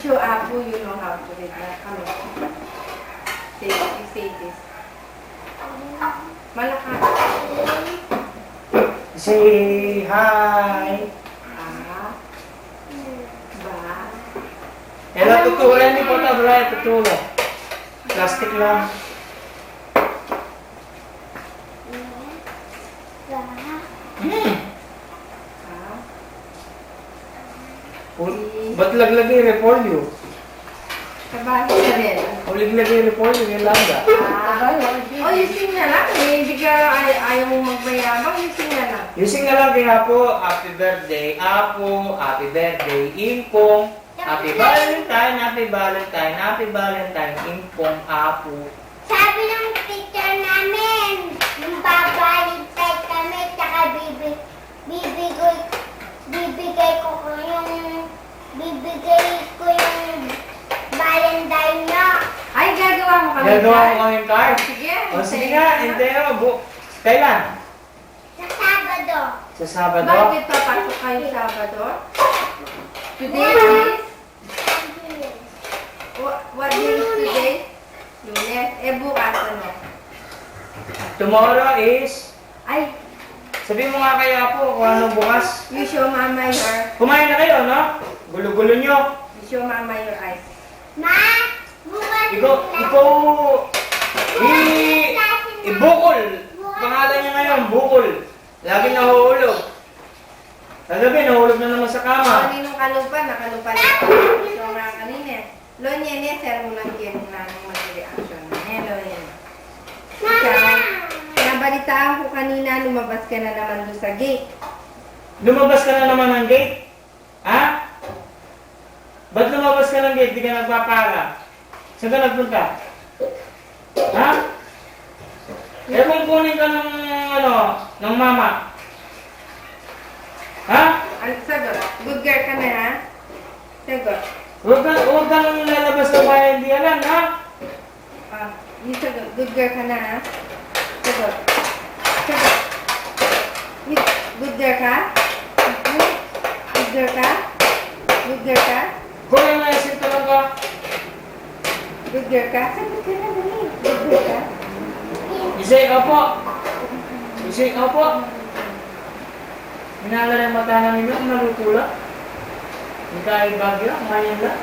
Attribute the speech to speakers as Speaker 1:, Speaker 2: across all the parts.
Speaker 1: show Apu, you know how to read that. Come on. Say this. Malakas.
Speaker 2: Say hi.
Speaker 1: Ba.
Speaker 2: Hello, tutulan ni po ito, bro. Tutulan. Plastic lang. Ba't laglagay repolyo?
Speaker 1: Kabahin ka rin.
Speaker 2: O laglagay repolyo, yung langa.
Speaker 1: Oh, you sing na lang. Hindi ka ayaw mong magbayabang, you sing na lang.
Speaker 2: Using na lang kaya po, happy birthday, Apo, happy birthday, Impong, happy Valentine, happy Valentine, happy Valentine, Impong, Apo.
Speaker 3: Sabi ng teacher namin, yung babalintay kami, tsaka bibigay ko yung Valentine niya.
Speaker 1: Ay, gagawa mo kami.
Speaker 2: Gagawa mo kami card.
Speaker 1: Sige.
Speaker 2: O sige nga, entero. Kailan?
Speaker 3: Sa Sabado.
Speaker 2: Sa Sabado?
Speaker 1: Bakit papasok kayo Sabado? Today is? What day is today? Lunes. Bukas ano?
Speaker 2: Tomorrow is...
Speaker 1: Ay,
Speaker 2: Sabihin mo nga kaya po kung anong bukas.
Speaker 1: you show mama your...
Speaker 2: Kumain na kayo, no? Gulo-gulo nyo.
Speaker 1: You show mama your eyes.
Speaker 3: Ma, bukas
Speaker 2: Ikaw, ibukol. Pangalan niya ngayon, bukol. Lagi nahuhulog. Kagabi, nahulog na naman sa kama.
Speaker 1: Ninong kalupan, nakalupan na. So, mga kanina. Lo niya, sir mo lang kayo na nang mag-reaction. Hello, yan. Ikaw, nabalitaan ko kanina, lumabas ka na naman doon sa gate.
Speaker 2: Lumabas ka na naman ng gate? Ha? Ba't lumabas ka ng gate? Di ka nagpapara. Saan ka nagpunta? Ha? Kung kunin ka ng, ng mama. Ha?
Speaker 1: Ano, sagot? Good girl ka na, ha? Sagot.
Speaker 2: Huwag kang lalabas ng bayan, di alam, ha?
Speaker 1: Yung sagot. Good girl ka na, ha? Sagot. Sagot. Good girl ka? Good girl ka? Good girl ka?
Speaker 2: Kunin mo yung sinturon ko.
Speaker 1: Good girl ka? Sagot ka na, dali. Good girl ka?
Speaker 2: Isay, opo. Isay, opo. Minala ng mata namin yung nalutula. Hindi kahit bagyo, mayan lang.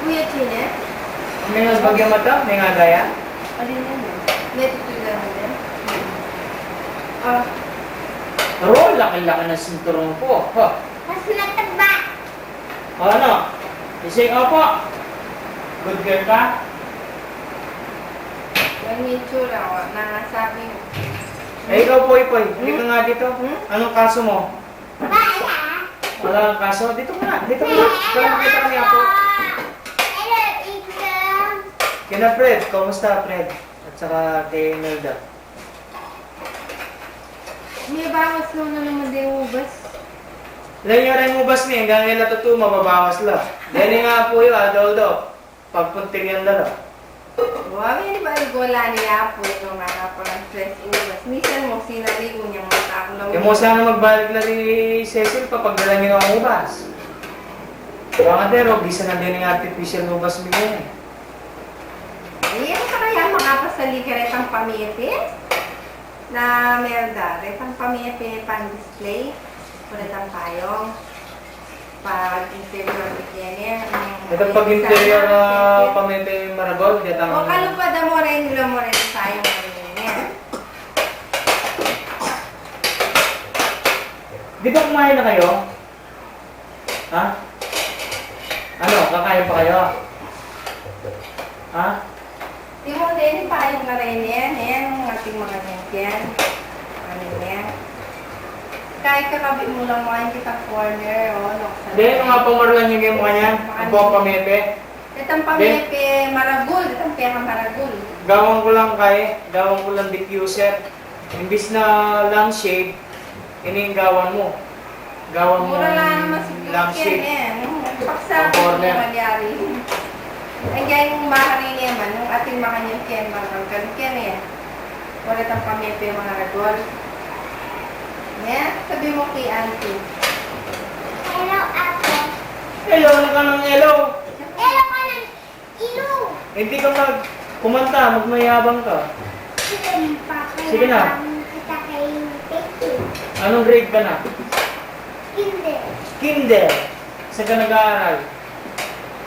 Speaker 1: Kuya Chine?
Speaker 2: May mas bagyo mata, may nga gaya.
Speaker 1: Alin yan, eh? May tutulan mo din?
Speaker 2: Pero laki-laki ng sinturon ko. Ha?
Speaker 3: Mas mataba.
Speaker 2: Ano? Isay, opo. Good girl ka?
Speaker 1: Yung itsura ko, nasabi mo.
Speaker 2: Eh, ikaw po, Ipoy. Hindi ka nga dito. Anong kaso mo?
Speaker 3: Bala.
Speaker 2: Wala kang kaso? Dito ka na. Dito ka na. Ikaw makita kami ako.
Speaker 3: Hello, Ethan.
Speaker 2: Kina Fred. Kamusta, Fred? At saka kay Imelda.
Speaker 1: May bawas mo na naman din yung ubas.
Speaker 2: Lanyaray mo bas niya, hanggang nila totoo, mababawas lang. Dahil nga po yun, adoldo. Pagpunting yan lalo.
Speaker 1: Wow, hindi ba yung gola niya po ito mga parang stress ubas. Minsan mo sinaligo niya mga tao lang.
Speaker 2: Kaya mo sana magbalik na ni Cecil papagdala niyo ang ubas. Baka pero, bisa na din yung artificial ubas bigyan eh.
Speaker 1: Ayan ka kaya makapasali ka rin ang pamipin? Na merda, rin ang pamipin pang display. Ulit ang payong. Pag interior bigyan niya.
Speaker 2: Ito pag interior pamete maragol,
Speaker 1: O
Speaker 2: gatang...
Speaker 1: kalupad mo rin, nila mo rin sayong niya.
Speaker 2: Di ba kumain na kayo? Ha? Ano, kakain pa kayo? Ha?
Speaker 1: Di mo din payong na rin yan. Yan ang ating mga yan. Ano yan? Kahit kakabi mo lang mga kita corner,
Speaker 2: Hindi, mga pamarulan yung game kanyan. Ang buong pamete.
Speaker 1: Itang pamipi maragul, itang pera maragul.
Speaker 2: Gawang ko lang diffuser. Imbis na lampshade, gawan mo. Gawan mo
Speaker 1: Mura lang naman si
Speaker 2: lampshade.
Speaker 1: Piukin eh. Paksa
Speaker 2: Ang
Speaker 1: ko
Speaker 2: corner.
Speaker 1: yung magyari. Ang gaya yung mahari niya man, yung ating makanyang ken, maragul ken eh. Wala itang pamipi maragul. Yeah, sabi mo kay auntie.
Speaker 3: Hello, Apo.
Speaker 2: Hello, ano ka ng hello?
Speaker 3: Hello,
Speaker 2: Hindi ka kumanta, magmayabang ka. Sige na.
Speaker 3: Kita kay Teki.
Speaker 2: Anong grade ka na?
Speaker 3: Kinder.
Speaker 2: Kinder. Saan ka nag-aaral?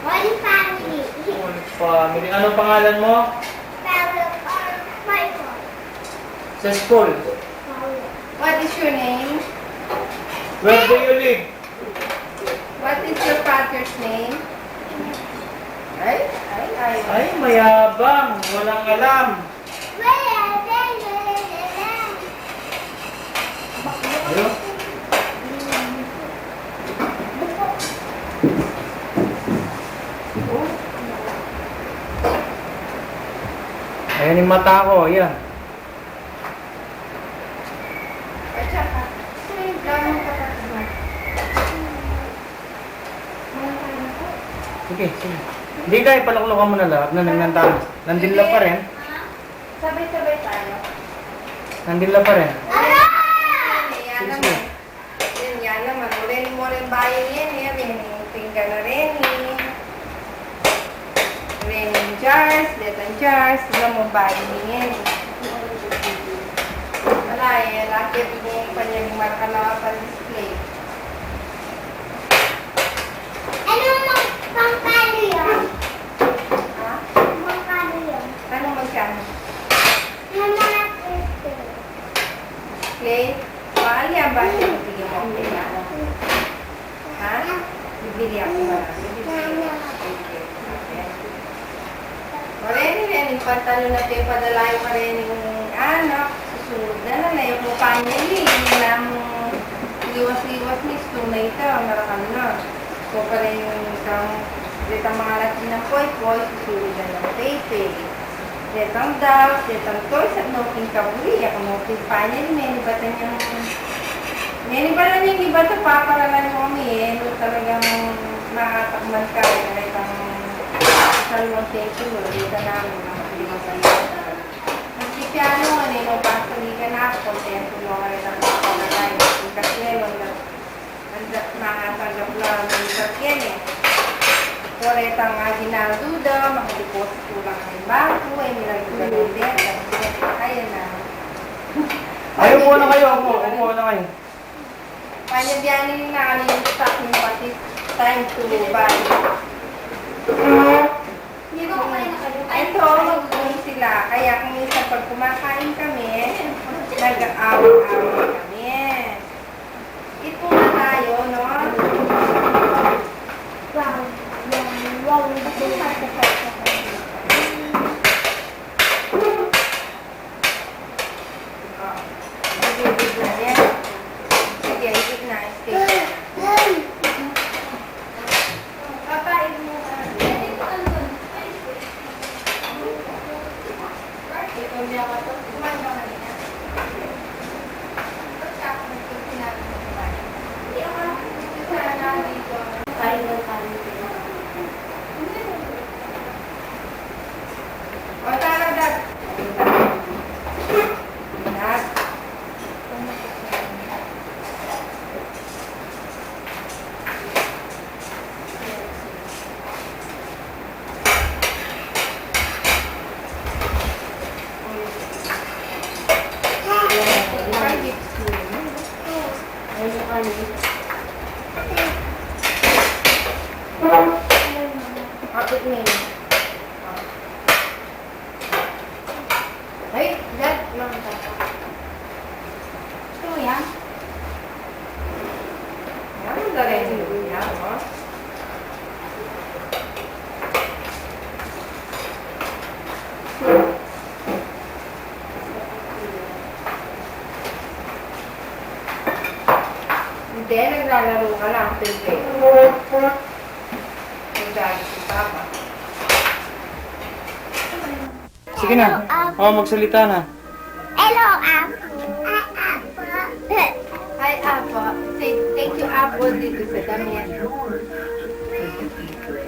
Speaker 3: One family.
Speaker 2: Full family. Anong pangalan mo?
Speaker 3: Power or Michael.
Speaker 2: Sa school.
Speaker 1: What is your name?
Speaker 2: Where do you live?
Speaker 1: What is your father's name? Ay.
Speaker 2: Ay, mayabang. Walang alam. Ayun. Ayan yung mata ko, ayan.
Speaker 1: At saka, gano'ng kapatid mo?
Speaker 2: Sige, sige. Hindi ka, ipalaklokan mo na lahat na nangyantang. Nandila pa rin.
Speaker 1: Sabay-sabay tayo.
Speaker 2: Nandila pa rin.
Speaker 1: Yan naman. Yan naman. Ulen mo rin bayan yan. Tingga na rin. Raining jars, letan jars. Alam mo bayan yan. Wala eh. Laki yung kanyang marka na pa-display.
Speaker 3: Pangkano yun?
Speaker 1: Ha?
Speaker 3: Pangkano yun?
Speaker 1: Anong magkano?
Speaker 3: Yung mga kristo.
Speaker 1: Play? Mahal yan ba? Bibili mo ako play na? Ha? Bibili ako ba? Marami rin, yung pantalon na tayo padalayo ka rin yung anak. Susunod na na yung mukha niya yun. Hindi na mong liwas-liwas misto na ito. Narakal na. So pa rin yung isang ditang mga laki ng poy-poy, susunod na ng tape. Ditang daw, ditang toys at noting kabuli. Ako noting pa niya, menibatan niyang menibatan niya yung iba ito, paparalan mo kami eh. No, talagang nakatakman ka. Ditang salmon tape mo, dito namin, nakalimutan niya. Ang sikyano, ano, pasali ka na ako, kontento mo ka rin ang paparalan. Kasi ngayon, makatanggap lang ng sakyan eh. Koreta nga ginaduda, makadeposit ko lang ng bangko, ay nilagyan ng debt, kaya na.
Speaker 2: Ay, upo na kayo, upo na kayo.
Speaker 1: Panyabyanin na kami yung stock ng pati time to buy.
Speaker 3: Hindi ba kumain na kayo?
Speaker 1: Ito, mag-uwi sila. Kaya kung minsan pag kumakain kami, nag-aaway-aaway kami. Ito na tayo, no?
Speaker 3: Wow. Wow.
Speaker 1: Ibibig na yan. Sige, ibig na. Stay. Papain mo ka. Ito niya ka to. Kumain ka kanina. Ba't ako nagpapinabi mo kumain? Hindi ako nagpapinabi dito. Kain mo tayo. O, tara, Dad. Dad. Kapit mo yun. Ay, Dad, lang tata. Gusto mo yan? Yan, ang galing mo yan, no? Hindi, naglalaro ka lang, Pepe. Nagdali si Papa.
Speaker 2: Sige na. Magsalita na.
Speaker 3: Hello, Apo. Apo.
Speaker 1: Hi, Apo. Say, thank you, Apo, dito sa damit.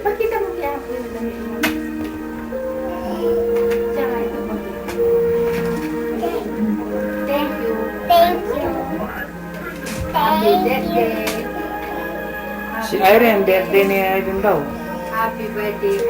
Speaker 1: Pakita mo kaya Apo yung damit mo. Tsaka ito pa. Thank you.
Speaker 3: Thank you.
Speaker 1: Happy birthday.
Speaker 2: Si Irene, birthday ni Irene daw.
Speaker 1: Happy birthday